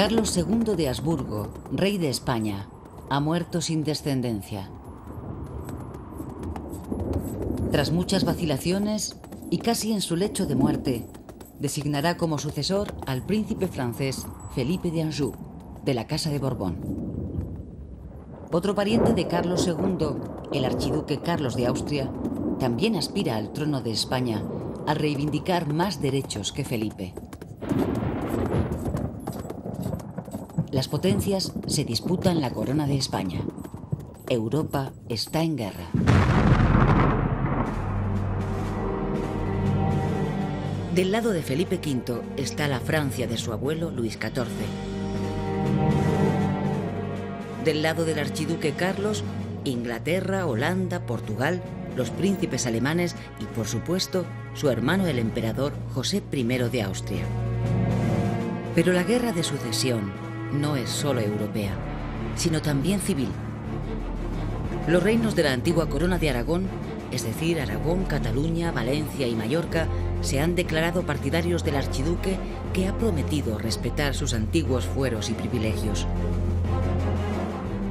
Carlos II de Habsburgo, rey de España, ha muerto sin descendencia. Tras muchas vacilaciones y casi en su lecho de muerte, designará como sucesor al príncipe francés Felipe de Anjou, de la Casa de Borbón. Otro pariente de Carlos II, el archiduque Carlos de Austria, también aspira al trono de España al reivindicar más derechos que Felipe. Las potencias se disputan la corona de España. Europa está en guerra. Del lado de Felipe V está la Francia de su abuelo Luis XIV. Del lado del archiduque Carlos, Inglaterra, Holanda, Portugal, los príncipes alemanes y, por supuesto, su hermano el emperador José I de Austria. Pero la guerra de sucesión no es solo europea, sino también civil. Los reinos de la antigua corona de Aragón, es decir, Aragón, Cataluña, Valencia y Mallorca, se han declarado partidarios del archiduque, que ha prometido respetar sus antiguos fueros y privilegios.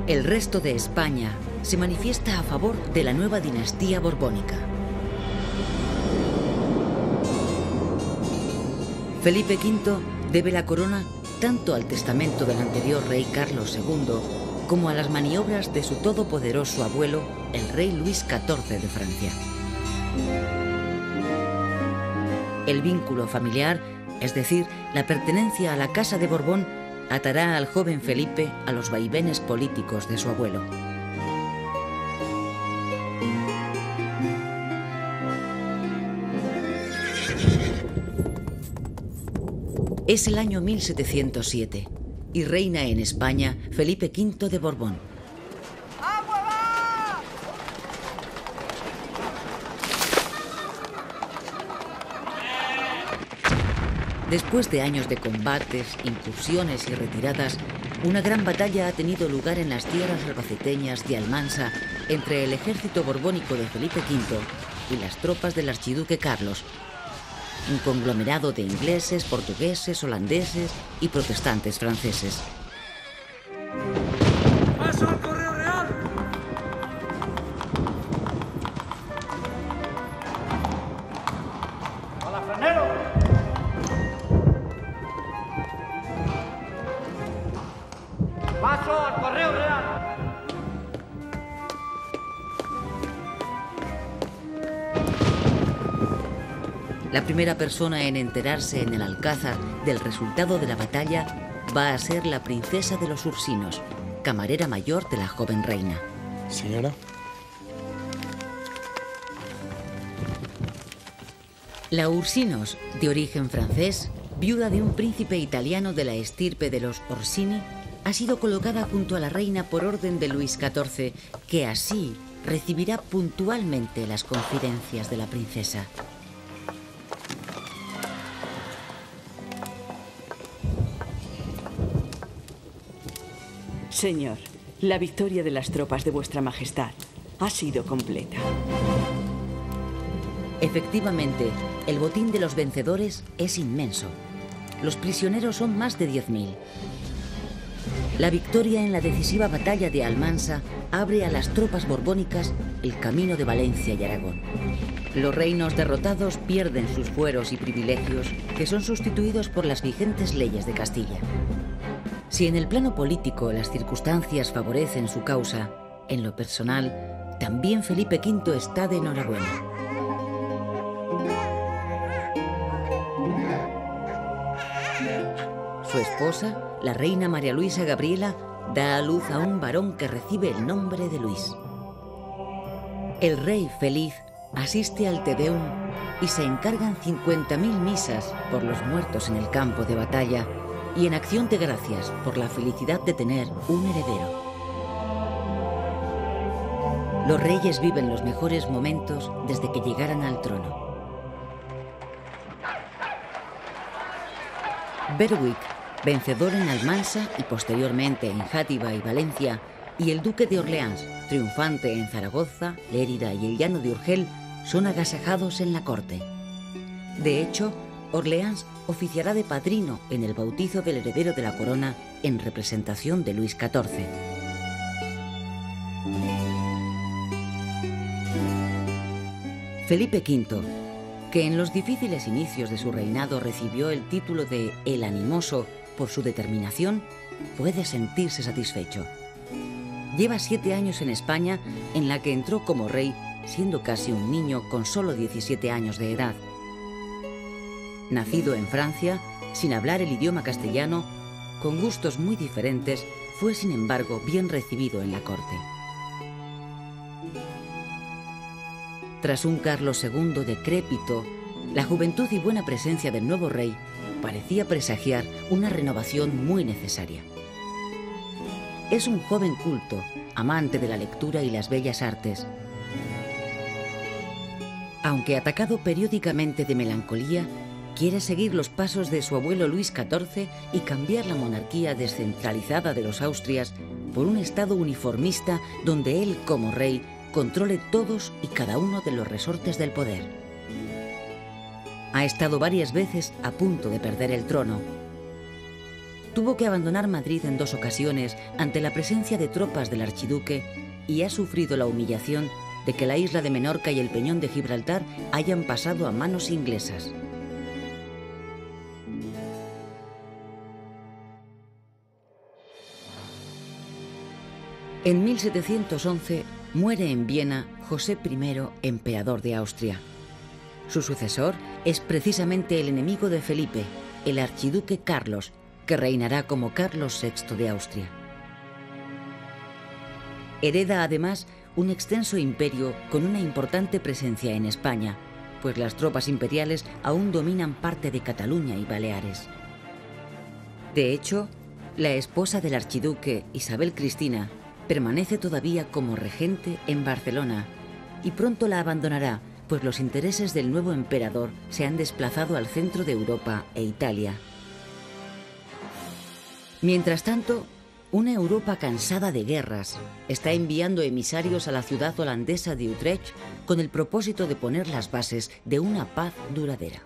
El resto de España se manifiesta a favor de la nueva dinastía borbónica. Felipe V debe la corona tanto al testamento del anterior rey Carlos II como a las maniobras de su todopoderoso abuelo, el rey Luis XIV de Francia. El vínculo familiar, es decir, la pertenencia a la Casa de Borbón, atará al joven Felipe a los vaivenes políticos de su abuelo. Es el año 1707 y reina en España Felipe V de Borbón. Después de años de combates, incursiones y retiradas, una gran batalla ha tenido lugar en las tierras albaceteñas de Almansa entre el ejército borbónico de Felipe V y las tropas del archiduque Carlos, un conglomerado de ingleses, portugueses, holandeses y protestantes franceses. ¡Paso al correo real! ¡Palafranero! ¡Paso al correo real! La primera persona en enterarse en el Alcázar del resultado de la batalla va a ser la princesa de los Ursinos, camarera mayor de la joven reina. Señora. La Ursinos, de origen francés, viuda de un príncipe italiano de la estirpe de los Orsini, ha sido colocada junto a la reina por orden de Luis XIV, que así recibirá puntualmente las confidencias de la princesa. Señor, la victoria de las tropas de Vuestra Majestad ha sido completa. Efectivamente, el botín de los vencedores es inmenso. Los prisioneros son más de 10.000. La victoria en la decisiva batalla de Almansa abre a las tropas borbónicas el camino de Valencia y Aragón. Los reinos derrotados pierden sus fueros y privilegios, que son sustituidos por las vigentes leyes de Castilla. Si en el plano político las circunstancias favorecen su causa, en lo personal, también Felipe V está de enhorabuena. Su esposa, la reina María Luisa Gabriela, da a luz a un varón que recibe el nombre de Luis. El rey feliz asiste al Te Deum y se encargan 50.000 misas por los muertos en el campo de batalla y en acción de gracias por la felicidad de tener un heredero. Los reyes viven los mejores momentos desde que llegaran al trono. Berwick, vencedor en Almansa y posteriormente en Játiva y Valencia, y el duque de Orleans, triunfante en Zaragoza, Lérida y el llano de Urgel, son agasajados en la corte. De hecho, Orleans oficiará de padrino en el bautizo del heredero de la corona en representación de Luis XIV. Felipe V, que en los difíciles inicios de su reinado recibió el título de El Animoso por su determinación, puede sentirse satisfecho. Lleva 7 años en España, en la que entró como rey siendo casi un niño con solo 17 años de edad. Nacido en Francia, sin hablar el idioma castellano, con gustos muy diferentes, fue sin embargo bien recibido en la corte. Tras un Carlos II decrépito, la juventud y buena presencia del nuevo rey parecía presagiar una renovación muy necesaria. Es un joven culto, amante de la lectura y las bellas artes. Aunque atacado periódicamente de melancolía, quiere seguir los pasos de su abuelo Luis XIV y cambiar la monarquía descentralizada de los Austrias por un estado uniformista donde él, como rey, controle todos y cada uno de los resortes del poder. Ha estado varias veces a punto de perder el trono. Tuvo que abandonar Madrid en 2 ocasiones ante la presencia de tropas del archiduque y ha sufrido la humillación de que la isla de Menorca y el peñón de Gibraltar hayan pasado a manos inglesas. En 1711 muere en Viena José I, emperador de Austria. Su sucesor es precisamente el enemigo de Felipe, el archiduque Carlos, que reinará como Carlos VI de Austria. Hereda además un extenso imperio con una importante presencia en España, pues las tropas imperiales aún dominan parte de Cataluña y Baleares. De hecho, la esposa del archiduque, Isabel Cristina, permanece todavía como regente en Barcelona y pronto la abandonará, pues los intereses del nuevo emperador se han desplazado al centro de Europa e Italia. Mientras tanto, una Europa cansada de guerras está enviando emisarios a la ciudad holandesa de Utrecht con el propósito de poner las bases de una paz duradera.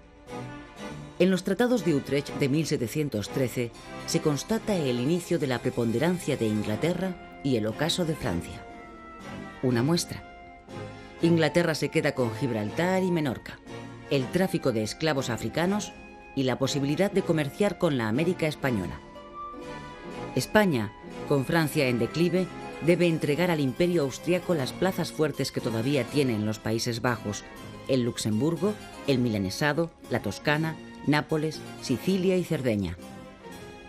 En los tratados de Utrecht de 1713 se constata el inicio de la preponderancia de Inglaterra y el ocaso de Francia. Una muestra. Inglaterra se queda con Gibraltar y Menorca, el tráfico de esclavos africanos y la posibilidad de comerciar con la América española. España, con Francia en declive, debe entregar al imperio austriaco las plazas fuertes que todavía tiene en los Países Bajos, el Luxemburgo, el Milanesado, la Toscana, Nápoles, Sicilia y Cerdeña.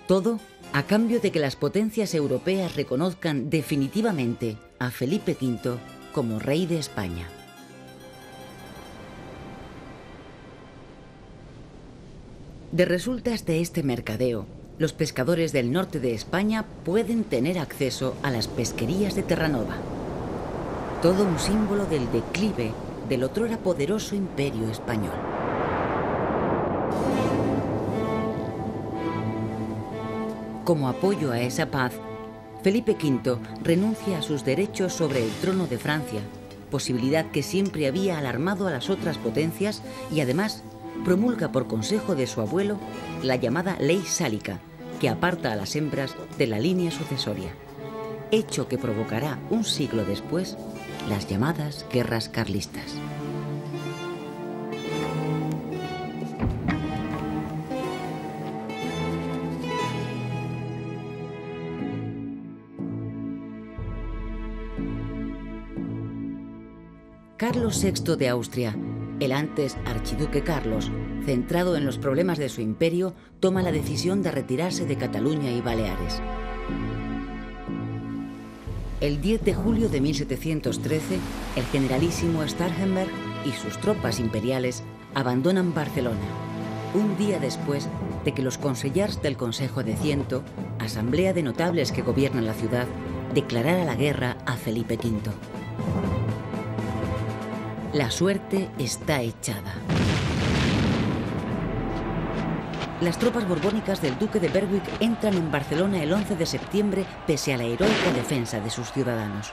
Todo a cambio de que las potencias europeas reconozcan definitivamente a Felipe V como rey de España. De resultas de este mercadeo, los pescadores del norte de España pueden tener acceso a las pesquerías de Terranova. Todo un símbolo del declive del otrora poderoso imperio español. Como apoyo a esa paz, Felipe V renuncia a sus derechos sobre el trono de Francia, posibilidad que siempre había alarmado a las otras potencias, y además promulga por consejo de su abuelo la llamada Ley Sálica, que aparta a las hembras de la línea sucesoria, hecho que provocará un siglo después las llamadas guerras carlistas. Carlos VI de Austria, el antes archiduque Carlos, centrado en los problemas de su imperio, toma la decisión de retirarse de Cataluña y Baleares. El 10 de julio de 1713, el generalísimo Starhemberg y sus tropas imperiales abandonan Barcelona, un día después de que los consellers del Consejo de Ciento, asamblea de notables que gobiernan la ciudad, declarara la guerra a Felipe V. La suerte está echada. Las tropas borbónicas del duque de Berwick entran en Barcelona el 11 de septiembre pese a la heroica defensa de sus ciudadanos.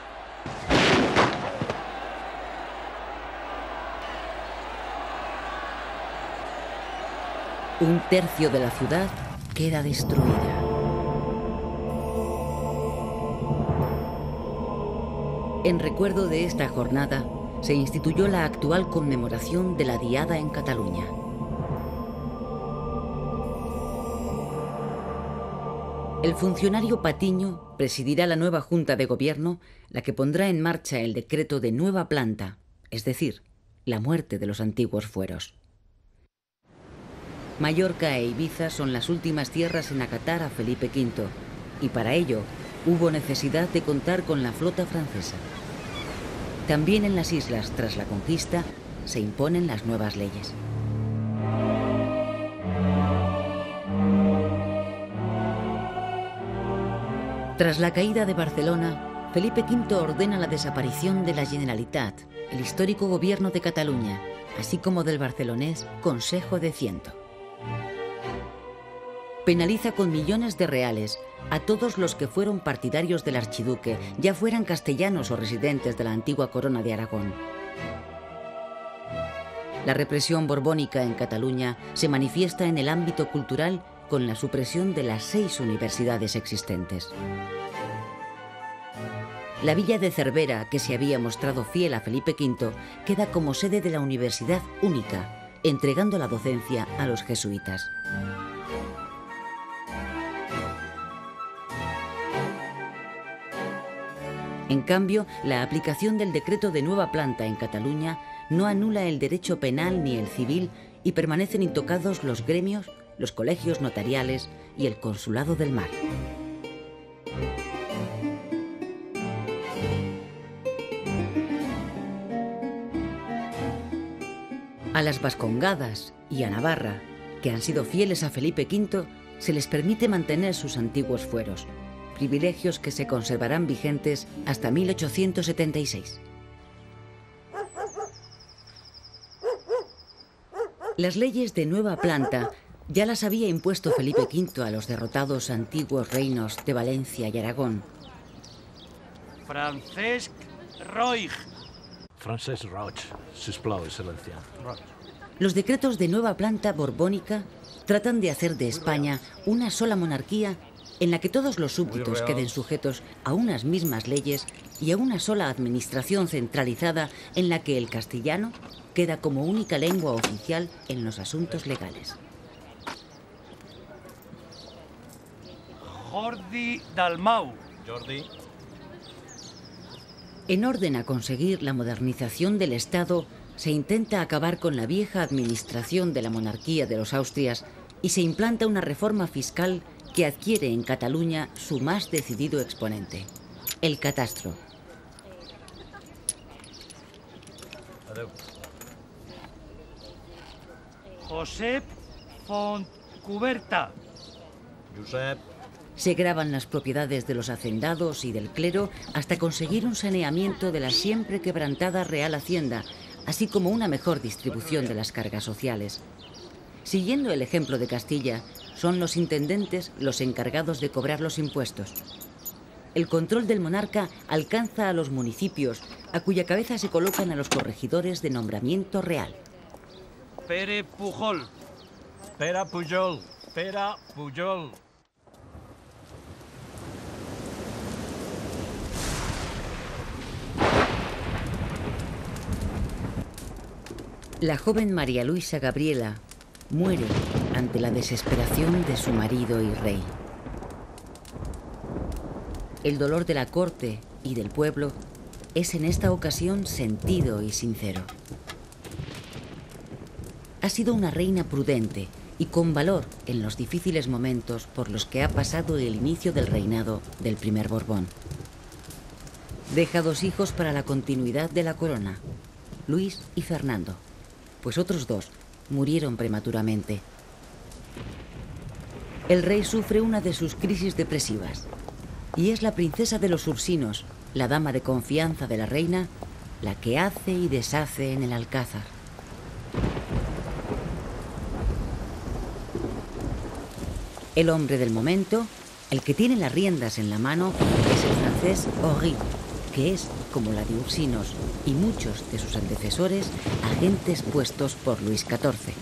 Un tercio de la ciudad queda destruida. En recuerdo de esta jornada, se instituyó la actual conmemoración de la Diada en Cataluña. El funcionario Patiño presidirá la nueva Junta de Gobierno, la que pondrá en marcha el decreto de nueva planta, es decir, la muerte de los antiguos fueros. Mallorca e Ibiza son las últimas tierras en acatar a Felipe V, y para ello hubo necesidad de contar con la flota francesa. También en las islas, tras la conquista, se imponen las nuevas leyes. Tras la caída de Barcelona, Felipe V ordena la desaparición de la Generalitat, el histórico gobierno de Cataluña, así como del barcelonés Consejo de Ciento. Penaliza con millones de reales a todos los que fueron partidarios del archiduque, ya fueran castellanos o residentes de la antigua corona de Aragón. La represión borbónica en Cataluña se manifiesta en el ámbito cultural con la supresión de las 6 universidades existentes. La villa de Cervera, que se había mostrado fiel a Felipe V, queda como sede de la universidad única, entregando la docencia a los jesuitas. En cambio, la aplicación del decreto de nueva planta en Cataluña no anula el derecho penal ni el civil y permanecen intocados los gremios, los colegios notariales y el Consulado del Mar. A las Vascongadas y a Navarra, que han sido fieles a Felipe V, se les permite mantener sus antiguos fueros, privilegios que se conservarán vigentes hasta 1876. Las leyes de nueva planta ya las había impuesto Felipe V a los derrotados antiguos reinos de Valencia y Aragón. Francesc Roig. Francesc Roig, sisplau, excelencia. Los decretos de nueva planta borbónica tratan de hacer de España una sola monarquía en la que todos los súbditos queden sujetos a unas mismas leyes y a una sola administración centralizada en la que el castellano queda como única lengua oficial en los asuntos legales. Jordi Dalmau. Jordi. En orden a conseguir la modernización del Estado, se intenta acabar con la vieja administración de la monarquía de los Austrias y se implanta una reforma fiscal que adquiere en Cataluña su más decidido exponente, el catastro. Adeu. Josep Fontcuberta. Josep. Se graban las propiedades de los hacendados y del clero hasta conseguir un saneamiento de la siempre quebrantada Real Hacienda, así como una mejor distribución de las cargas sociales. Siguiendo el ejemplo de Castilla, son los intendentes los encargados de cobrar los impuestos. El control del monarca alcanza a los municipios, a cuya cabeza se colocan a los corregidores de nombramiento real. Pere Pujol. Pere Pujol. Pere Pujol. La joven María Luisa Gabriela muere ante la desesperación de su marido y rey. El dolor de la corte y del pueblo es en esta ocasión sentido y sincero. Ha sido una reina prudente y con valor en los difíciles momentos por los que ha pasado el inicio del reinado del primer Borbón. Deja 2 hijos para la continuidad de la corona, Luis y Fernando, pues otros 2 murieron prematuramente. El rey sufre una de sus crisis depresivas y es la princesa de los Ursinos, la dama de confianza de la reina, la que hace y deshace en el Alcázar. El hombre del momento, el que tiene las riendas en la mano, es el francés Henri, que es, como la de Ursinos y muchos de sus antecesores, agentes puestos por Luis XIV.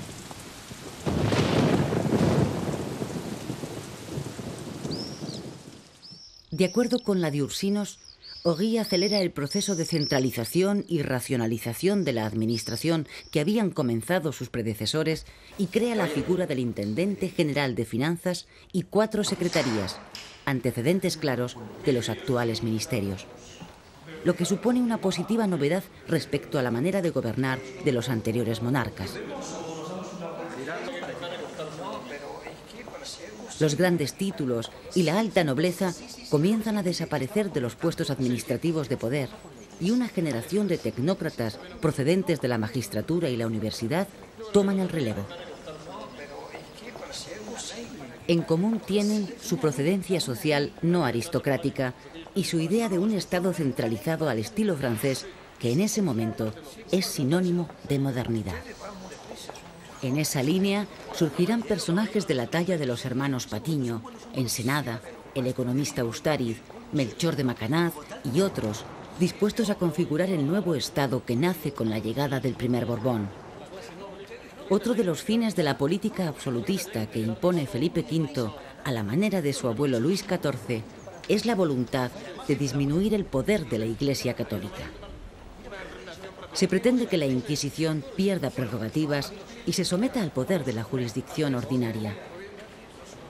De acuerdo con la de Ursinos, Ory acelera el proceso de centralización y racionalización de la administración que habían comenzado sus predecesores y crea la figura del Intendente General de Finanzas y 4 secretarías, antecedentes claros de los actuales ministerios, lo que supone una positiva novedad respecto a la manera de gobernar de los anteriores monarcas. Los grandes títulos y la alta nobleza comienzan a desaparecer de los puestos administrativos de poder y una generación de tecnócratas procedentes de la magistratura y la universidad toman el relevo. En común tienen su procedencia social no aristocrática y su idea de un Estado centralizado al estilo francés, que en ese momento es sinónimo de modernidad. En esa línea surgirán personajes de la talla de los hermanos Patiño, Ensenada, el economista Ustariz, Melchor de Macanaz y otros, dispuestos a configurar el nuevo Estado que nace con la llegada del primer Borbón. Otro de los fines de la política absolutista que impone Felipe V a la manera de su abuelo Luis XIV es la voluntad de disminuir el poder de la Iglesia católica. Se pretende que la Inquisición pierda prerrogativas y se someta al poder de la jurisdicción ordinaria.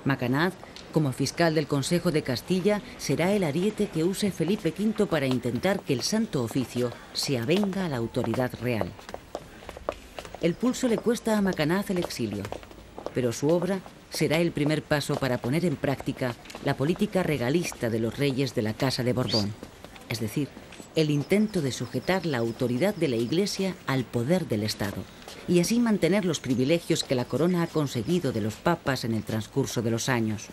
Macanaz, como fiscal del Consejo de Castilla, será el ariete que use Felipe V para intentar que el Santo Oficio se avenga a la autoridad real. El pulso le cuesta a Macanaz el exilio, pero su obra será el primer paso para poner en práctica la política regalista de los reyes de la Casa de Borbón, es decir, el intento de sujetar la autoridad de la Iglesia al poder del Estado y así mantener los privilegios que la corona ha conseguido de los papas en el transcurso de los años.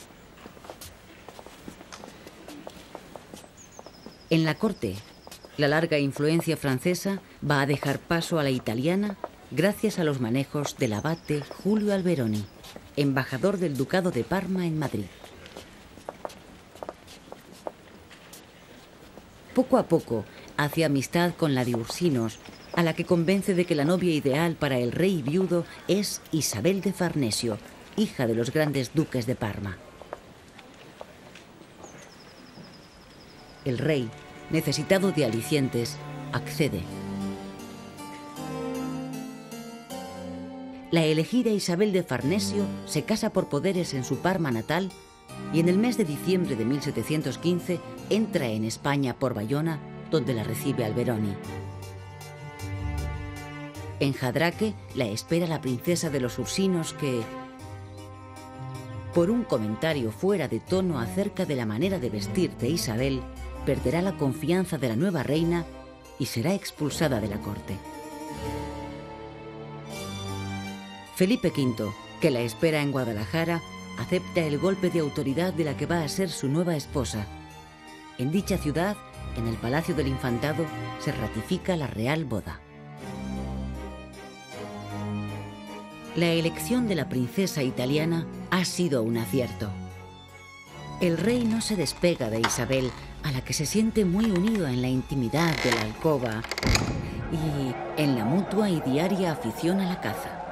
En la corte, la larga influencia francesa va a dejar paso a la italiana gracias a los manejos del abate Julio Alberoni, embajador del Ducado de Parma en Madrid. Poco a poco hace amistad con la de Ursinos, a la que convence de que la novia ideal para el rey viudo es Isabel de Farnesio, hija de los grandes duques de Parma. El rey, necesitado de alicientes, accede. La elegida Isabel de Farnesio se casa por poderes en su Parma natal y en el mes de diciembre de 1715 entra en España por Bayona, donde la recibe Alberoni. En Jadraque la espera la princesa de los Ursinos que, por un comentario fuera de tono acerca de la manera de vestir de Isabel, perderá la confianza de la nueva reina y será expulsada de la corte. Felipe V, que la espera en Guadalajara, acepta el golpe de autoridad de la que va a ser su nueva esposa. En dicha ciudad, en el Palacio del Infantado, se ratifica la real boda. La elección de la princesa italiana ha sido un acierto. El rey no se despega de Isabel, a la que se siente muy unido en la intimidad de la alcoba y en la mutua y diaria afición a la caza.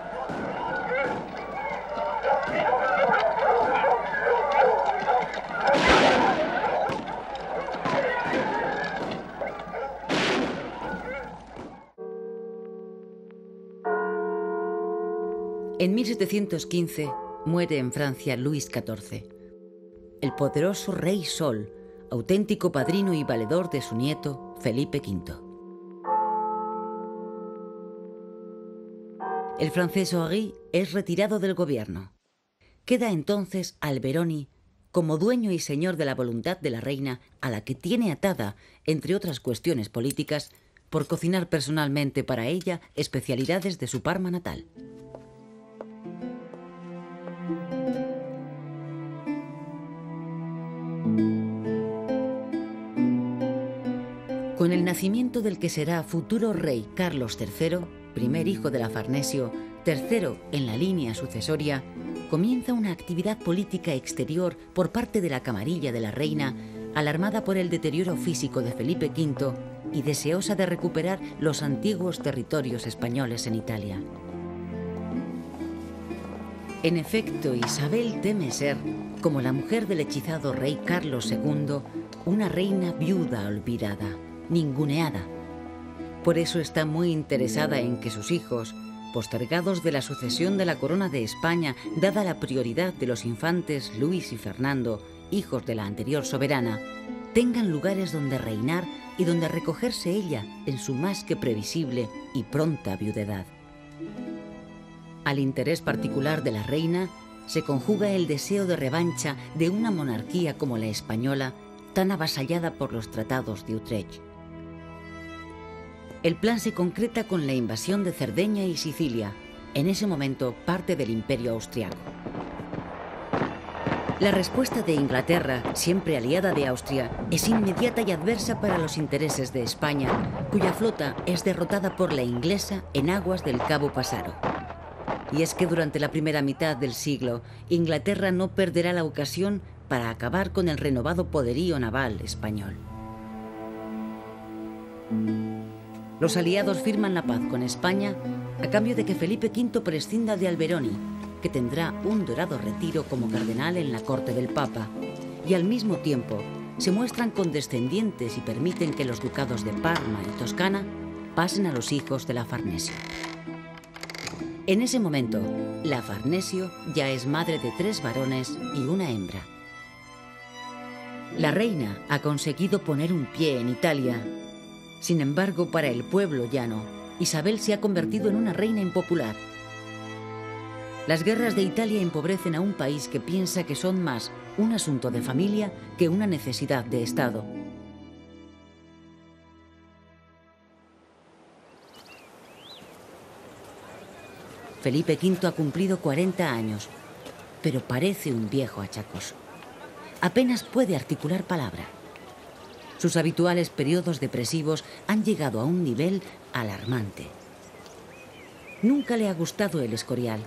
En 1715 muere en Francia Luis XIV, el poderoso Rey Sol, auténtico padrino y valedor de su nieto Felipe V. El francés Ory es retirado del gobierno. Queda entonces Alberoni como dueño y señor de la voluntad de la reina, a la que tiene atada, entre otras cuestiones políticas, por cocinar personalmente para ella especialidades de su Parma natal. Con el nacimiento del que será futuro rey Carlos III, primer hijo de la Farnesio, tercero en la línea sucesoria, comienza una actividad política exterior por parte de la camarilla de la reina, alarmada por el deterioro físico de Felipe V y deseosa de recuperar los antiguos territorios españoles en Italia. En efecto, Isabel teme ser, como la mujer del hechizado rey Carlos II, una reina viuda olvidada, ninguneada. Por eso está muy interesada en que sus hijos, postergados de la sucesión de la corona de España, dada la prioridad de los infantes Luis y Fernando, hijos de la anterior soberana, tengan lugares donde reinar y donde recogerse ella en su más que previsible y pronta viudedad. Al interés particular de la reina se conjuga el deseo de revancha de una monarquía como la española, tan avasallada por los tratados de Utrecht. El plan se concreta con la invasión de Cerdeña y Sicilia, en ese momento parte del Imperio austriaco. La respuesta de Inglaterra, siempre aliada de Austria, es inmediata y adversa para los intereses de España, cuya flota es derrotada por la inglesa en aguas del Cabo Passaro. Y es que durante la primera mitad del siglo, Inglaterra no perderá la ocasión para acabar con el renovado poderío naval español. Los aliados firman la paz con España a cambio de que Felipe V prescinda de Alberoni, que tendrá un dorado retiro como cardenal en la corte del Papa, y al mismo tiempo se muestran condescendientes y permiten que los ducados de Parma y Toscana pasen a los hijos de la Farnesio. En ese momento, la Farnesio ya es madre de 3 varones y una hembra. La reina ha conseguido poner un pie en Italia. Sin embargo, para el pueblo llano, Isabel se ha convertido en una reina impopular. Las guerras de Italia empobrecen a un país que piensa que son más un asunto de familia que una necesidad de Estado. Felipe V ha cumplido 40 años, pero parece un viejo achacoso. Apenas puede articular palabra. Sus habituales periodos depresivos han llegado a un nivel alarmante. Nunca le ha gustado el Escorial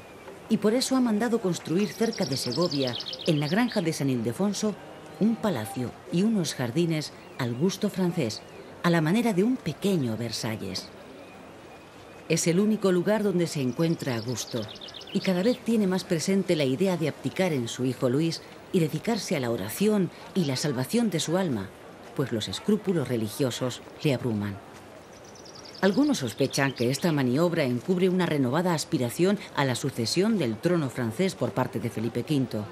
y por eso ha mandado construir cerca de Segovia, en la granja de San Ildefonso, un palacio y unos jardines al gusto francés, a la manera de un pequeño Versalles. Es el único lugar donde se encuentra a gusto y cada vez tiene más presente la idea de abdicar en su hijo Luis y dedicarse a la oración y la salvación de su alma, pues los escrúpulos religiosos le abruman. Algunos sospechan que esta maniobra encubre una renovada aspiración a la sucesión del trono francés por parte de Felipe V.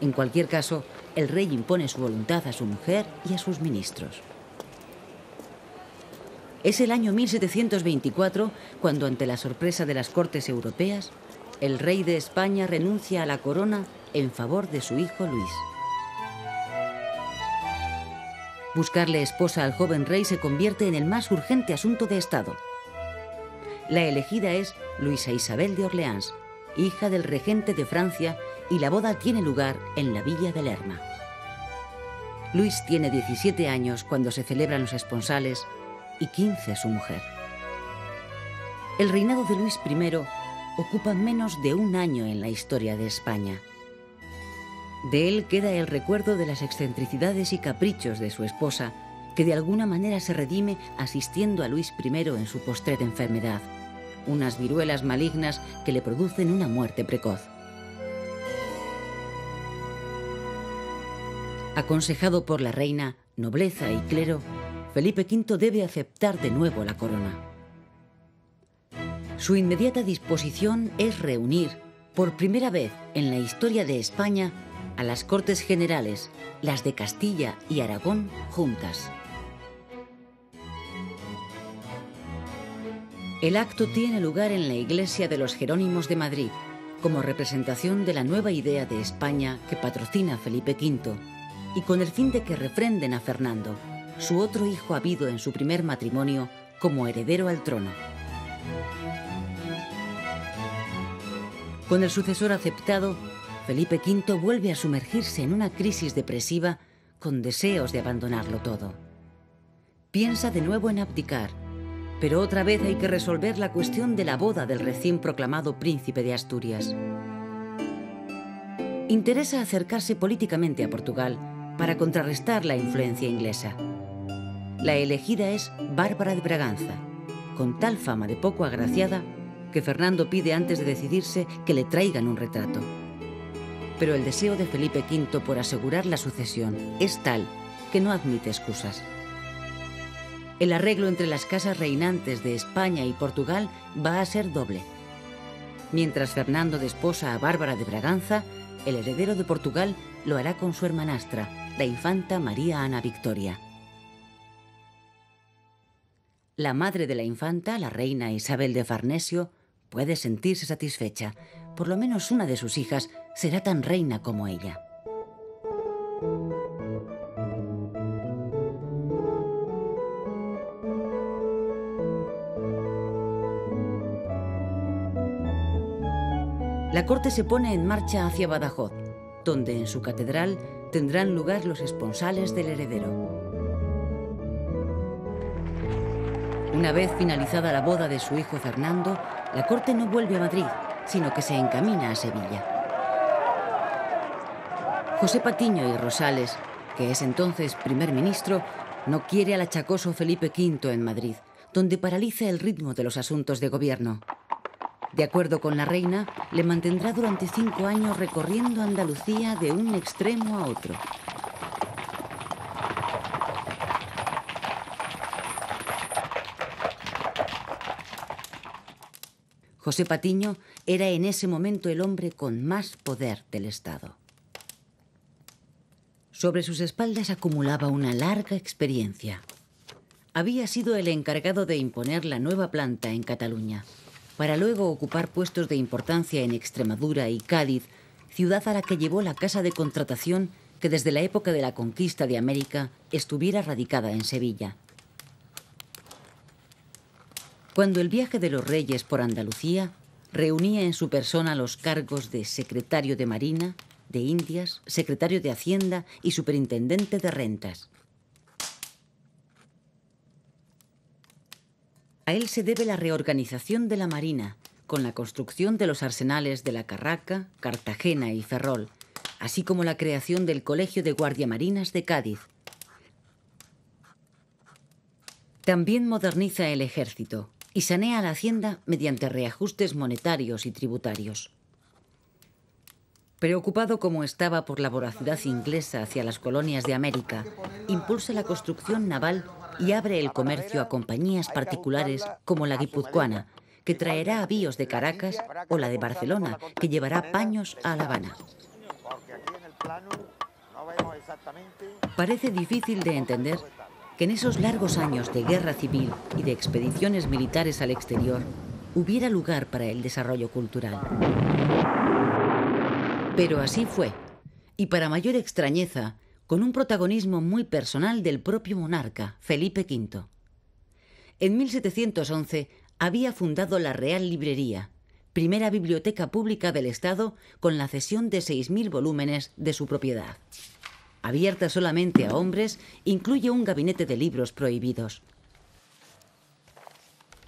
En cualquier caso, el rey impone su voluntad a su mujer y a sus ministros. Es el año 1724 cuando, ante la sorpresa de las cortes europeas, el rey de España renuncia a la corona en favor de su hijo Luis. Buscarle esposa al joven rey se convierte en el más urgente asunto de Estado. La elegida es Luisa Isabel de Orleans, hija del regente de Francia, y la boda tiene lugar en la villa de Lerma. Luis tiene 17 años cuando se celebran los esponsales y 15 su mujer. El reinado de Luis I ocupa menos de un año en la historia de España. De él queda el recuerdo de las excentricidades y caprichos de su esposa, que de alguna manera se redime asistiendo a Luis I en su postrera enfermedad, unas viruelas malignas que le producen una muerte precoz. Aconsejado por la reina, nobleza y clero, Felipe V debe aceptar de nuevo la corona. Su inmediata disposición es reunir, por primera vez en la historia de España, a las Cortes Generales, las de Castilla y Aragón, juntas. El acto tiene lugar en la iglesia de los Jerónimos de Madrid, como representación de la nueva idea de España que patrocina Felipe V, y con el fin de que refrenden a Fernando, su otro hijo habido en su primer matrimonio, como heredero al trono. Con el sucesor aceptado, Felipe V vuelve a sumergirse en una crisis depresiva con deseos de abandonarlo todo. Piensa de nuevo en abdicar, pero otra vez hay que resolver la cuestión de la boda del recién proclamado príncipe de Asturias. Interesa acercarse políticamente a Portugal para contrarrestar la influencia inglesa. La elegida es Bárbara de Braganza, con tal fama de poco agraciada que Fernando pide antes de decidirse que le traigan un retrato. Pero el deseo de Felipe V por asegurar la sucesión es tal que no admite excusas. El arreglo entre las casas reinantes de España y Portugal va a ser doble. Mientras Fernando desposa a Bárbara de Braganza, el heredero de Portugal lo hará con su hermanastra, la infanta María Ana Victoria. La madre de la infanta, la reina Isabel de Farnesio, puede sentirse satisfecha. Por lo menos una de sus hijas será tan reina como ella. La corte se pone en marcha hacia Badajoz, donde en su catedral tendrán lugar los esponsales del heredero. Una vez finalizada la boda de su hijo Fernando, la corte no vuelve a Madrid, sino que se encamina a Sevilla. José Patiño y Rosales, que es entonces primer ministro, no quiere al achacoso Felipe V en Madrid, donde paraliza el ritmo de los asuntos de gobierno. De acuerdo con la reina, le mantendrá durante 5 años recorriendo Andalucía de un extremo a otro. José Patiño era en ese momento el hombre con más poder del Estado. Sobre sus espaldas acumulaba una larga experiencia. Había sido el encargado de imponer la nueva planta en Cataluña, para luego ocupar puestos de importancia en Extremadura y Cádiz, ciudad a la que llevó la casa de contratación que desde la época de la conquista de América estuviera radicada en Sevilla. Cuando el viaje de los reyes por Andalucía reunía en su persona los cargos de secretario de Marina, de Indias, secretario de Hacienda y superintendente de rentas. A él se debe la reorganización de la Marina, con la construcción de los arsenales de La Carraca, Cartagena y Ferrol, así como la creación del Colegio de Guardiamarinas de Cádiz. También moderniza el ejército y sanea la hacienda mediante reajustes monetarios y tributarios. Preocupado como estaba por la voracidad inglesa hacia las colonias de América, impulsa la construcción naval y abre el comercio a compañías particulares como la guipuzcoana, que traerá avíos de Caracas, o la de Barcelona, que llevará paños a La Habana. Parece difícil de entender que en esos largos años de guerra civil y de expediciones militares al exterior hubiera lugar para el desarrollo cultural. Pero así fue, y para mayor extrañeza, con un protagonismo muy personal del propio monarca, Felipe V. En 1711 había fundado la Real Librería, primera biblioteca pública del Estado con la cesión de 6.000 volúmenes de su propiedad. Abierta solamente a hombres, incluye un gabinete de libros prohibidos.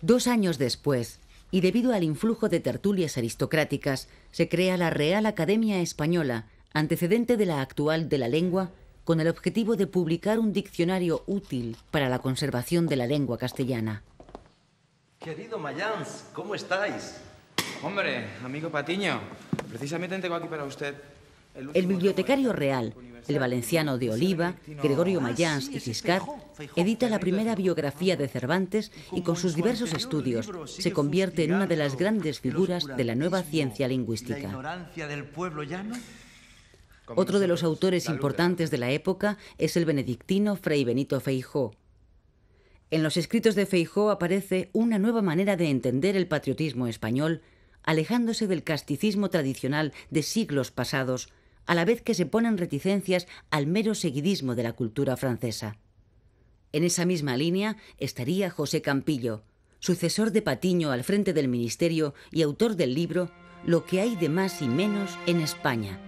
2 años después, y debido al influjo de tertulias aristocráticas, se crea la Real Academia Española, antecedente de la actual de la lengua, con el objetivo de publicar un diccionario útil para la conservación de la lengua castellana. Querido Mayans, ¿cómo estáis? Hombre, amigo Patiño, precisamente tengo aquí para usted El bibliotecario real, el valenciano de Oliva, Gregorio Mayans y Ciscar, edita la primera biografía de Cervantes y con sus diversos estudios se convierte en una de las grandes figuras de la nueva ciencia lingüística. Otro de los autores importantes de la época es el benedictino Fray Benito Feijóo. En los escritos de Feijóo aparece una nueva manera de entender el patriotismo español, alejándose del casticismo tradicional de siglos pasados, a la vez que se ponen reticencias al mero seguidismo de la cultura francesa. En esa misma línea estaría José Campillo, sucesor de Patiño al frente del ministerio y autor del libro Lo que hay de más y menos en España,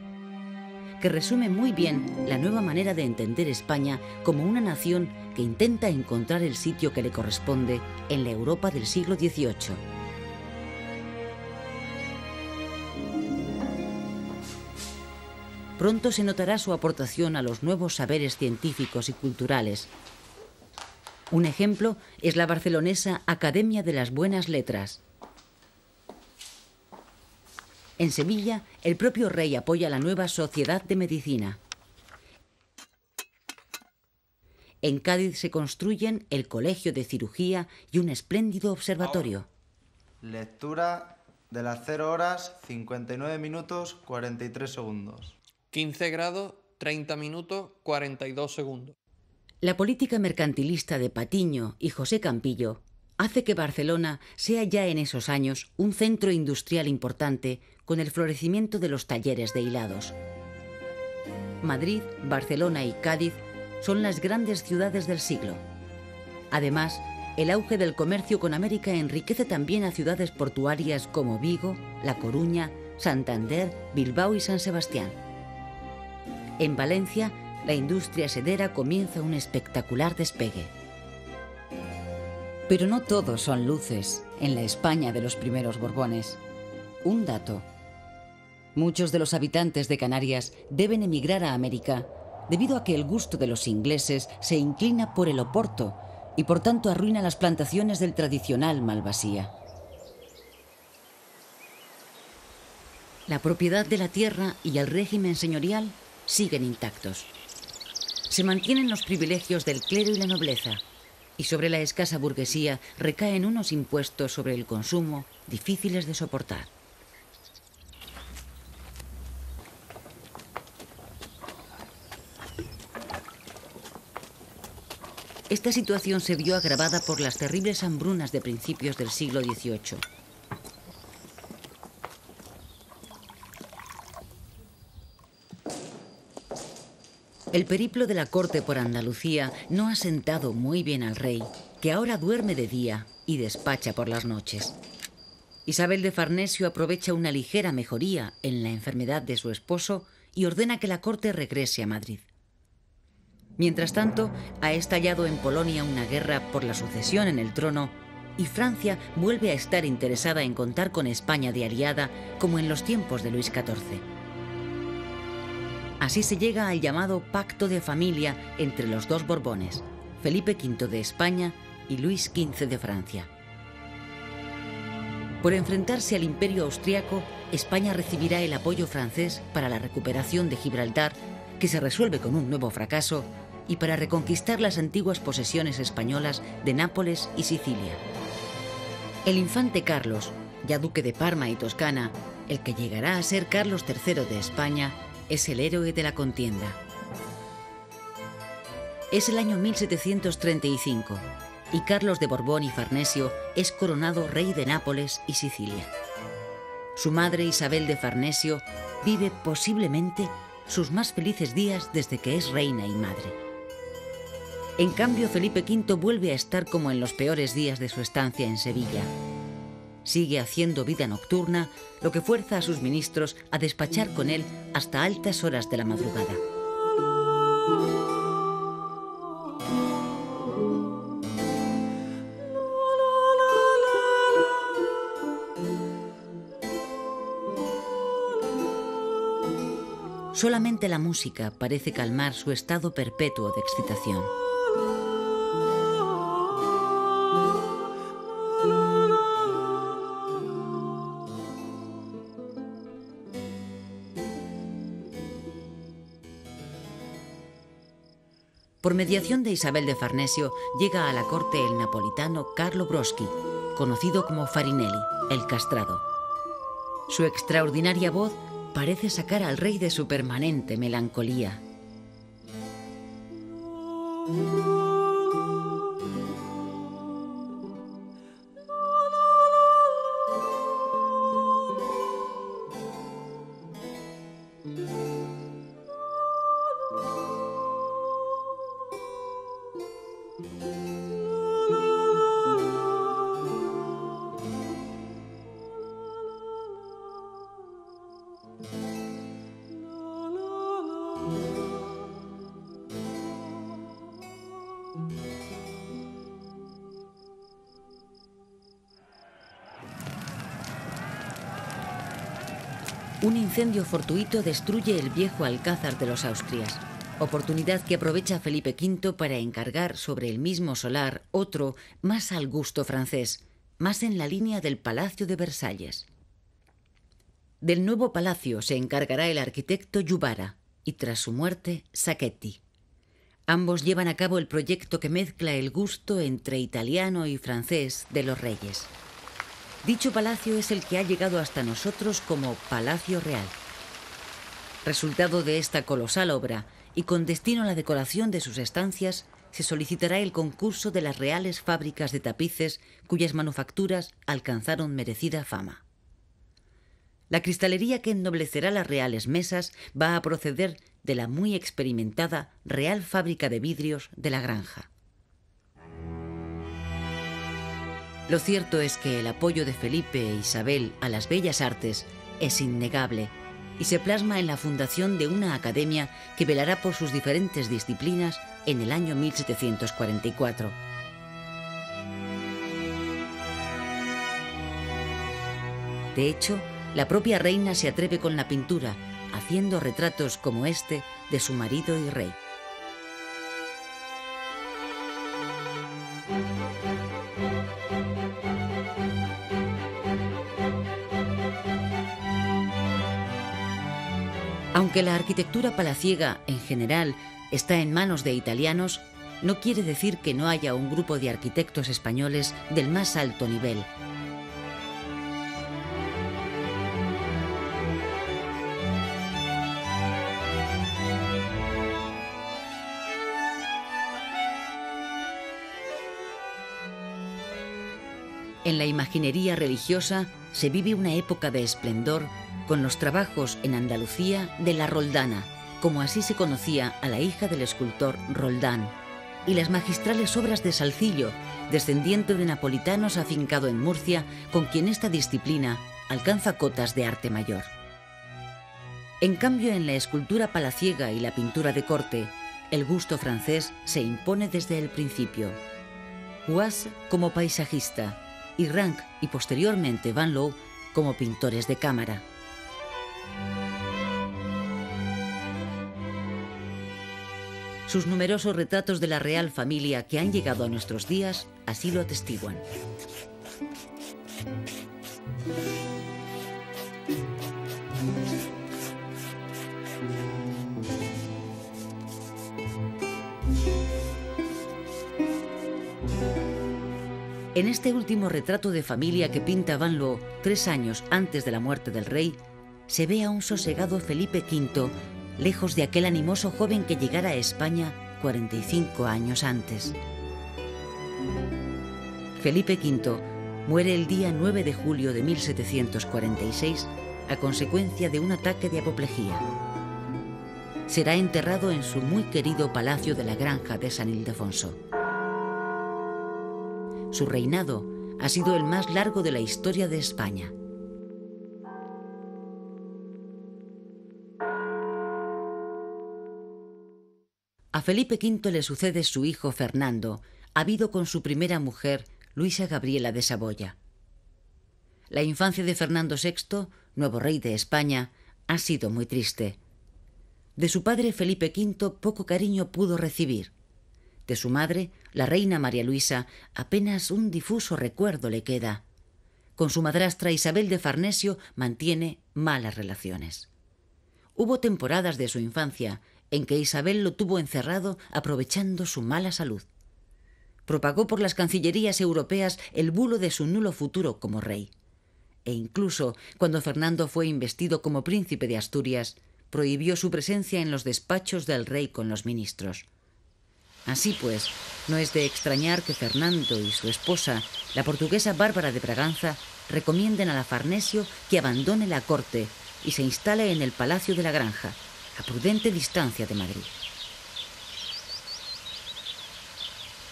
que resume muy bien la nueva manera de entender España como una nación que intenta encontrar el sitio que le corresponde en la Europa del siglo XVIII. Pronto se notará su aportación a los nuevos saberes científicos y culturales. Un ejemplo es la barcelonesa Academia de las Buenas Letras. En Sevilla, el propio rey apoya la nueva Sociedad de Medicina. en Cádiz se construyen el Colegio de Cirugía y un espléndido observatorio. Lectura de las 0 horas 59 minutos 43 segundos. 15 grados 30 minutos 42 segundos. La política mercantilista de Patiño y José Campillo hace que Barcelona sea ya en esos años un centro industrial importante con el florecimiento de los talleres de hilados. Madrid, Barcelona y Cádiz son las grandes ciudades del siglo. Además, el auge del comercio con América enriquece también a ciudades portuarias como Vigo, La Coruña, Santander, Bilbao y San Sebastián. En Valencia, la industria sedera comienza un espectacular despegue. Pero no todos son luces en la España de los primeros Borbones. Un dato: muchos de los habitantes de Canarias deben emigrar a América debido a que el gusto de los ingleses se inclina por el oporto y por tanto arruina las plantaciones del tradicional malvasía. La propiedad de la tierra y el régimen señorial siguen intactos. Se mantienen los privilegios del clero y la nobleza, y sobre la escasa burguesía recaen unos impuestos sobre el consumo difíciles de soportar. Esta situación se vio agravada por las terribles hambrunas de principios del siglo XVIII. El periplo de la corte por Andalucía no ha sentado muy bien al rey, que ahora duerme de día y despacha por las noches. Isabel de Farnesio aprovecha una ligera mejoría en la enfermedad de su esposo y ordena que la corte regrese a Madrid. Mientras tanto, ha estallado en Polonia una guerra por la sucesión en el trono y Francia vuelve a estar interesada en contar con España de aliada como en los tiempos de Luis XIV. Así se llega al llamado Pacto de Familia entre los dos Borbones, Felipe V de España y Luis XV de Francia. Por enfrentarse al Imperio austriaco, España recibirá el apoyo francés para la recuperación de Gibraltar, que se resuelve con un nuevo fracaso, y para reconquistar las antiguas posesiones españolas de Nápoles y Sicilia. El infante Carlos, ya duque de Parma y Toscana, el que llegará a ser Carlos III de España, es el héroe de la contienda. Es el año 1735 y Carlos de Borbón y Farnesio es coronado rey de Nápoles y Sicilia. Su madre Isabel de Farnesio vive posiblemente sus más felices días desde que es reina y madre. En cambio, Felipe V vuelve a estar como en los peores días de su estancia en Sevilla. Sigue haciendo vida nocturna, lo que fuerza a sus ministros a despachar con él hasta altas horas de la madrugada. Solamente la música parece calmar su estado perpetuo de excitación. Por mediación de Isabel de Farnesio, llega a la corte el napolitano Carlo Broschi, conocido como Farinelli, el castrado. Su extraordinaria voz parece sacar al rey de su permanente melancolía. Un incendio fortuito destruye el viejo alcázar de los Austrias, oportunidad que aprovecha Felipe V para encargar sobre el mismo solar otro más al gusto francés, más en la línea del Palacio de Versalles. Del nuevo palacio se encargará el arquitecto Yubara y tras su muerte Sacchetti. Ambos llevan a cabo el proyecto que mezcla el gusto entre italiano y francés de los reyes. Dicho palacio es el que ha llegado hasta nosotros como Palacio Real. Resultado de esta colosal obra y con destino a la decoración de sus estancias, se solicitará el concurso de las reales fábricas de tapices cuyas manufacturas alcanzaron merecida fama. La cristalería que ennoblecerá las reales mesas va a proceder de la muy experimentada Real Fábrica de Vidrios de la Granja. Lo cierto es que el apoyo de Felipe e Isabel a las bellas artes es innegable y se plasma en la fundación de una academia que velará por sus diferentes disciplinas en el año 1744. De hecho, la propia reina se atreve con la pintura, haciendo retratos como este de su marido y rey. Aunque la arquitectura palaciega en general está en manos de italianos, no quiere decir que no haya un grupo de arquitectos españoles del más alto nivel. En la imaginería religiosa se vive una época de esplendor con los trabajos en Andalucía de la Roldana, como así se conocía a la hija del escultor Roldán, y las magistrales obras de Salcillo, descendiente de napolitanos afincado en Murcia, con quien esta disciplina alcanza cotas de arte mayor. En cambio, en la escultura palaciega y la pintura de corte, el gusto francés se impone desde el principio. Huas como paisajista y Rank y posteriormente Van Loo como pintores de cámara. Sus numerosos retratos de la real familia que han llegado a nuestros días así lo atestiguan. En este último retrato de familia que pinta Van Loo 3 años antes de la muerte del rey, se ve a un sosegado Felipe V, lejos de aquel animoso joven que llegara a España 45 años antes. Felipe V muere el día 9 de julio de 1746 a consecuencia de un ataque de apoplejía. Será enterrado en su muy querido palacio de la Granja de San Ildefonso. Su reinado ha sido el más largo de la historia de España. A Felipe V le sucede su hijo Fernando, habido con su primera mujer, Luisa Gabriela de Saboya. La infancia de Fernando VI, nuevo rey de España, ha sido muy triste. De su padre Felipe V poco cariño pudo recibir. De su madre, la reina María Luisa, apenas un difuso recuerdo le queda. Con su madrastra Isabel de Farnesio mantiene malas relaciones. Hubo temporadas de su infancia en que Isabel lo tuvo encerrado aprovechando su mala salud. Propagó por las cancillerías europeas el bulo de su nulo futuro como rey. E incluso, cuando Fernando fue investido como príncipe de Asturias, prohibió su presencia en los despachos del rey con los ministros. Así pues, no es de extrañar que Fernando y su esposa, la portuguesa Bárbara de Braganza, recomienden a la Farnesio que abandone la corte y se instale en el Palacio de la Granja, a prudente distancia de Madrid.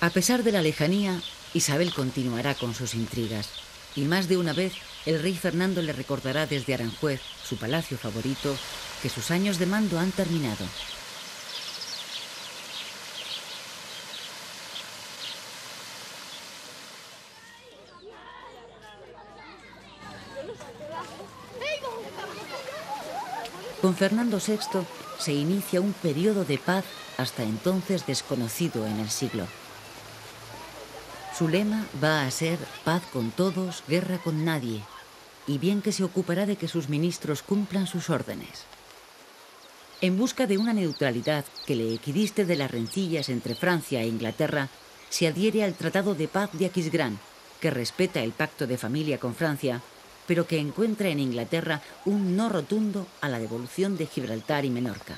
A pesar de la lejanía, Isabel continuará con sus intrigas, y más de una vez el rey Fernando le recordará desde Aranjuez, su palacio favorito, que sus años de mando han terminado. Con Fernando VI se inicia un periodo de paz hasta entonces desconocido en el siglo. Su lema va a ser paz con todos, guerra con nadie, y bien que se ocupará de que sus ministros cumplan sus órdenes. En busca de una neutralidad que le equidiste de las rencillas entre Francia e Inglaterra, se adhiere al Tratado de Paz de Aquisgrán, que respeta el pacto de familia con Francia, pero que encuentra en Inglaterra un no rotundo a la devolución de Gibraltar y Menorca.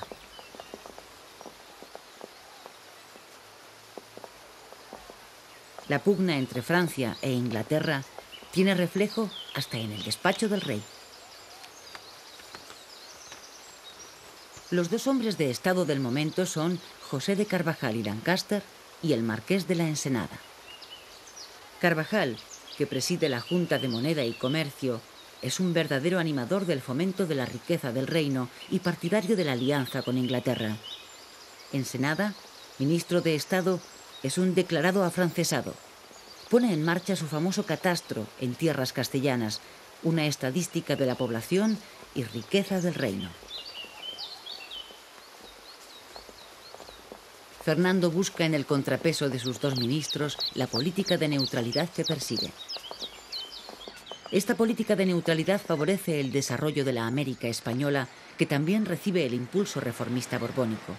La pugna entre Francia e Inglaterra tiene reflejo hasta en el despacho del rey. Los dos hombres de estado del momento son José de Carvajal y Lancaster y el marqués de la Ensenada. Carvajal, que preside la Junta de Moneda y Comercio, es un verdadero animador del fomento de la riqueza del reino y partidario de la alianza con Inglaterra. Ensenada, ministro de Estado, es un declarado afrancesado. Pone en marcha su famoso catastro en tierras castellanas, una estadística de la población y riqueza del reino. Fernando busca en el contrapeso de sus dos ministros la política de neutralidad que persigue. Esta política de neutralidad favorece el desarrollo de la América española, que también recibe el impulso reformista borbónico.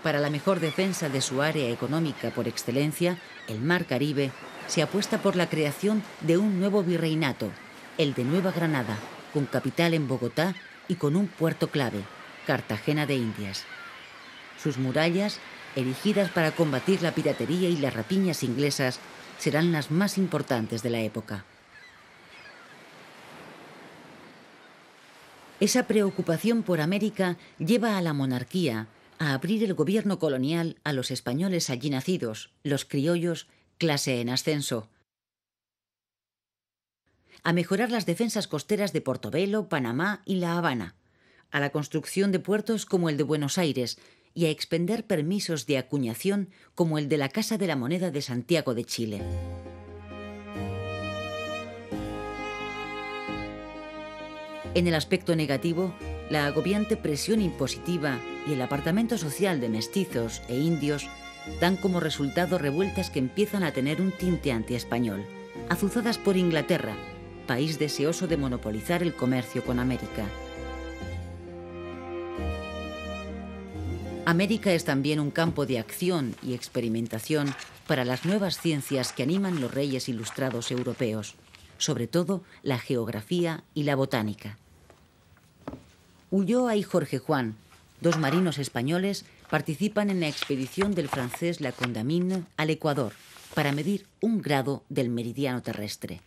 Para la mejor defensa de su área económica por excelencia, el Mar Caribe, se apuesta por la creación de un nuevo virreinato, el de Nueva Granada, con capital en Bogotá y con un puerto clave, Cartagena de Indias. Sus murallas, erigidas para combatir la piratería y las rapiñas inglesas, serán las más importantes de la época. Esa preocupación por América lleva a la monarquía a abrir el gobierno colonial a los españoles allí nacidos, los criollos, clase en ascenso, a mejorar las defensas costeras de Portobelo, Panamá y La Habana, a la construcción de puertos como el de Buenos Aires y a expender permisos de acuñación como el de la Casa de la Moneda de Santiago de Chile. En el aspecto negativo, la agobiante presión impositiva y el apartamento social de mestizos e indios dan como resultado revueltas que empiezan a tener un tinte antiespañol, azuzadas por Inglaterra, país deseoso de monopolizar el comercio con América. América es también un campo de acción y experimentación para las nuevas ciencias que animan los reyes ilustrados europeos, sobre todo la geografía y la botánica. Ulloa y Jorge Juan, dos marinos españoles, participan en la expedición del francés La Condamine al Ecuador para medir 1 grado del meridiano terrestre.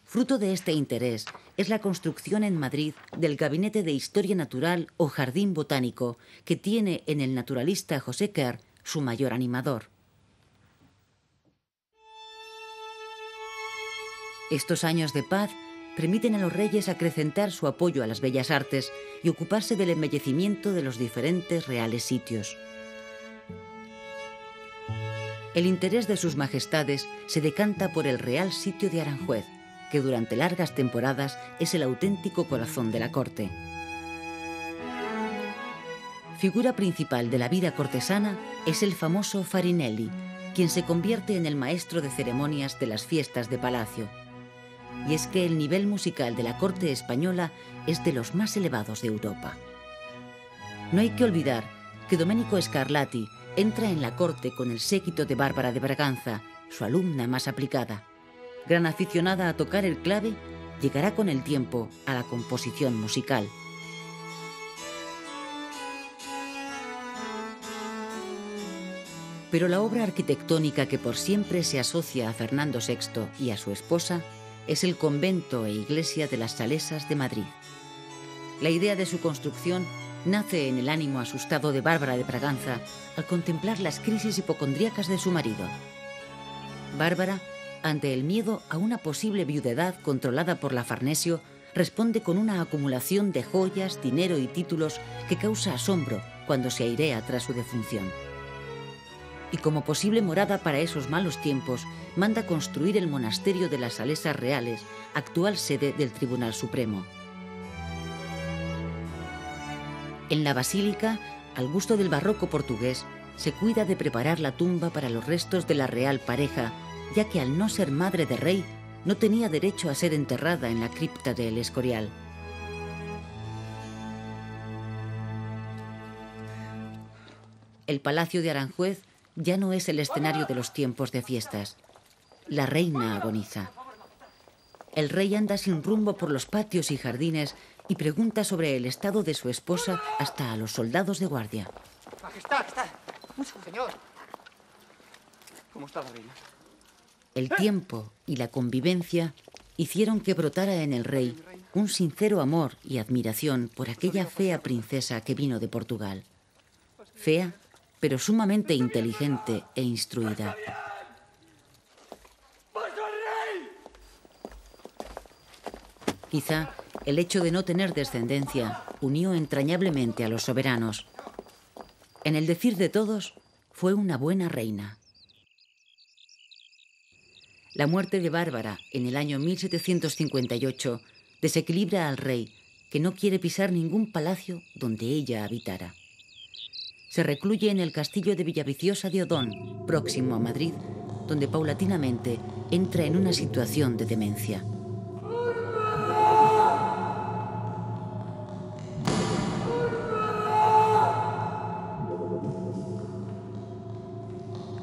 Fruto de este interés es la construcción en Madrid del Gabinete de Historia Natural o Jardín Botánico, que tiene en el naturalista José Kerr su mayor animador. Estos años de paz permiten a los reyes acrecentar su apoyo a las bellas artes y ocuparse del embellecimiento de los diferentes reales sitios. El interés de sus majestades se decanta por el Real Sitio de Aranjuez, que durante largas temporadas es el auténtico corazón de la corte. Figura principal de la vida cortesana es el famoso Farinelli, quien se convierte en el maestro de ceremonias de las fiestas de palacio. Y es que el nivel musical de la corte española es de los más elevados de Europa. No hay que olvidar que Domenico Scarlatti entra en la corte con el séquito de Bárbara de Braganza, su alumna más aplicada. Gran aficionada a tocar el clave, llegará con el tiempo a la composición musical. Pero la obra arquitectónica que por siempre se asocia a Fernando VI y a su esposa es el convento e iglesia de las Salesas de Madrid. La idea de su construcción nace en el ánimo asustado de Bárbara de Braganza al contemplar las crisis hipocondríacas de su marido. Bárbara, ante el miedo a una posible viudedad controlada por la Farnesio, responde con una acumulación de joyas, dinero y títulos que causa asombro cuando se airea tras su defunción. Y como posible morada para esos malos tiempos, manda construir el monasterio de las Salesas Reales, actual sede del Tribunal Supremo. En la basílica, al gusto del barroco portugués, se cuida de preparar la tumba para los restos de la real pareja, ya que al no ser madre de rey, no tenía derecho a ser enterrada en la cripta de El Escorial. El Palacio de Aranjuez ya no es el escenario de los tiempos de fiestas. La reina agoniza. El rey anda sin rumbo por los patios y jardines y pregunta sobre el estado de su esposa hasta a los soldados de guardia. Majestad, señor. ¿Cómo está la reina? El tiempo y la convivencia hicieron que brotara en el rey un sincero amor y admiración por aquella fea princesa que vino de Portugal. Fea, pero sumamente inteligente e instruida. Quizá el hecho de no tener descendencia unió entrañablemente a los soberanos. En el decir de todos, fue una buena reina. La muerte de Bárbara en el año 1758 desequilibra al rey, que no quiere pisar ningún palacio donde ella habitara. Se recluye en el castillo de Villaviciosa de Odón, próximo a Madrid, donde paulatinamente entra en una situación de demencia.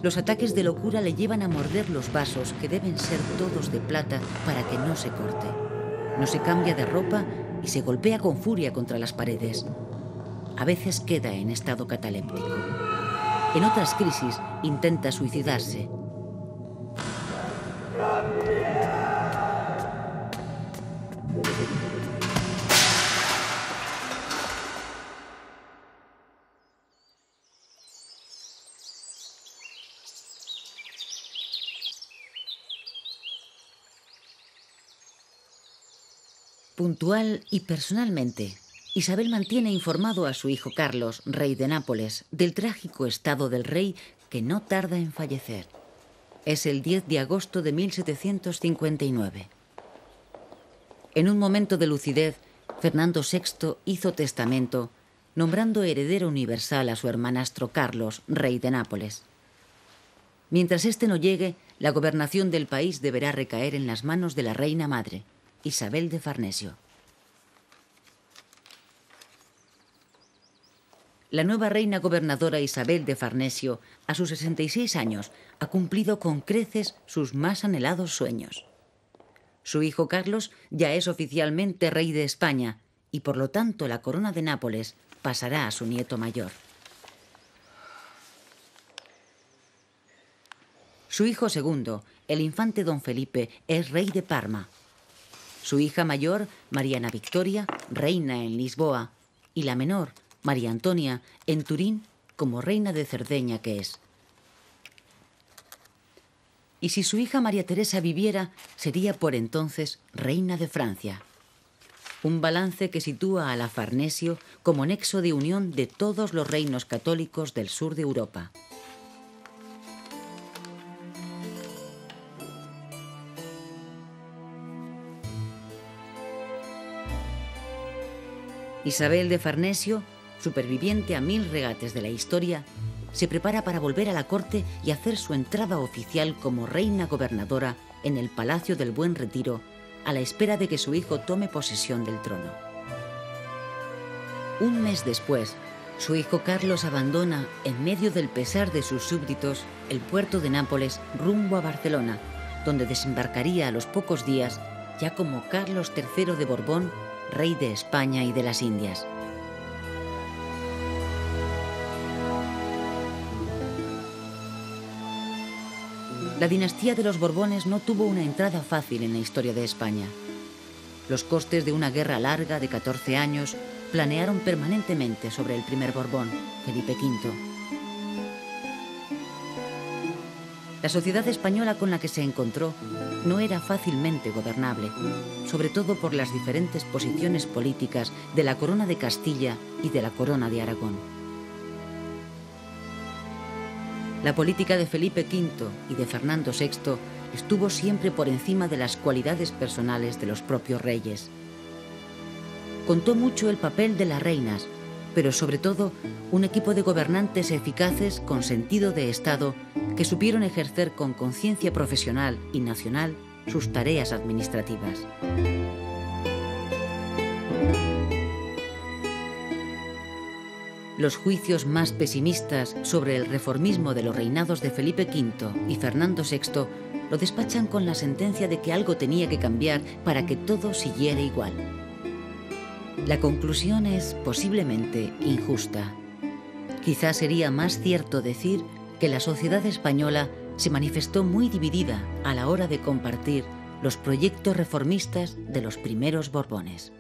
Los ataques de locura le llevan a morder los vasos, que deben ser todos de plata para que no se corte. No se cambia de ropa y se golpea con furia contra las paredes. A veces queda en estado cataléptico. En otras crisis intenta suicidarse. Puntual y personalmente, Isabel mantiene informado a su hijo Carlos, rey de Nápoles, del trágico estado del rey que no tarda en fallecer. Es el 10 de agosto de 1759. En un momento de lucidez, Fernando VI hizo testamento, nombrando heredero universal a su hermanastro Carlos, rey de Nápoles. Mientras éste no llegue, la gobernación del país deberá recaer en las manos de la reina madre, Isabel de Farnesio. La nueva reina gobernadora Isabel de Farnesio, a sus 66 años, ha cumplido con creces sus más anhelados sueños. Su hijo Carlos ya es oficialmente rey de España y por lo tanto la corona de Nápoles pasará a su nieto mayor. Su hijo segundo, el infante don Felipe, es rey de Parma. Su hija mayor, Mariana Victoria, reina en Lisboa, y la menor, María Antonia, en Turín, como reina de Cerdeña que es. Y si su hija María Teresa viviera, sería por entonces reina de Francia. Un balance que sitúa a la Farnesio como nexo de unión de todos los reinos católicos del sur de Europa. Isabel de Farnesio, superviviente a 1000 regates de la historia, se prepara para volver a la corte y hacer su entrada oficial como reina gobernadora en el Palacio del Buen Retiro, a la espera de que su hijo tome posesión del trono. Un mes después, su hijo Carlos abandona, en medio del pesar de sus súbditos, el puerto de Nápoles rumbo a Barcelona, donde desembarcaría a los pocos días ya como Carlos III de Borbón, rey de España y de las Indias. La dinastía de los Borbones no tuvo una entrada fácil en la historia de España. Los costes de una guerra larga de 14 años planearon permanentemente sobre el primer Borbón, Felipe V. La sociedad española con la que se encontró no era fácilmente gobernable, sobre todo por las diferentes posiciones políticas de la Corona de Castilla y de la Corona de Aragón. La política de Felipe V y de Fernando VI estuvo siempre por encima de las cualidades personales de los propios reyes. Contó mucho el papel de las reinas, pero sobre todo un equipo de gobernantes eficaces con sentido de Estado que supieron ejercer con conciencia profesional y nacional sus tareas administrativas. Los juicios más pesimistas sobre el reformismo de los reinados de Felipe V y Fernando VI lo despachan con la sentencia de que algo tenía que cambiar para que todo siguiera igual. La conclusión es posiblemente injusta. Quizás sería más cierto decir que la sociedad española se manifestó muy dividida a la hora de compartir los proyectos reformistas de los primeros Borbones.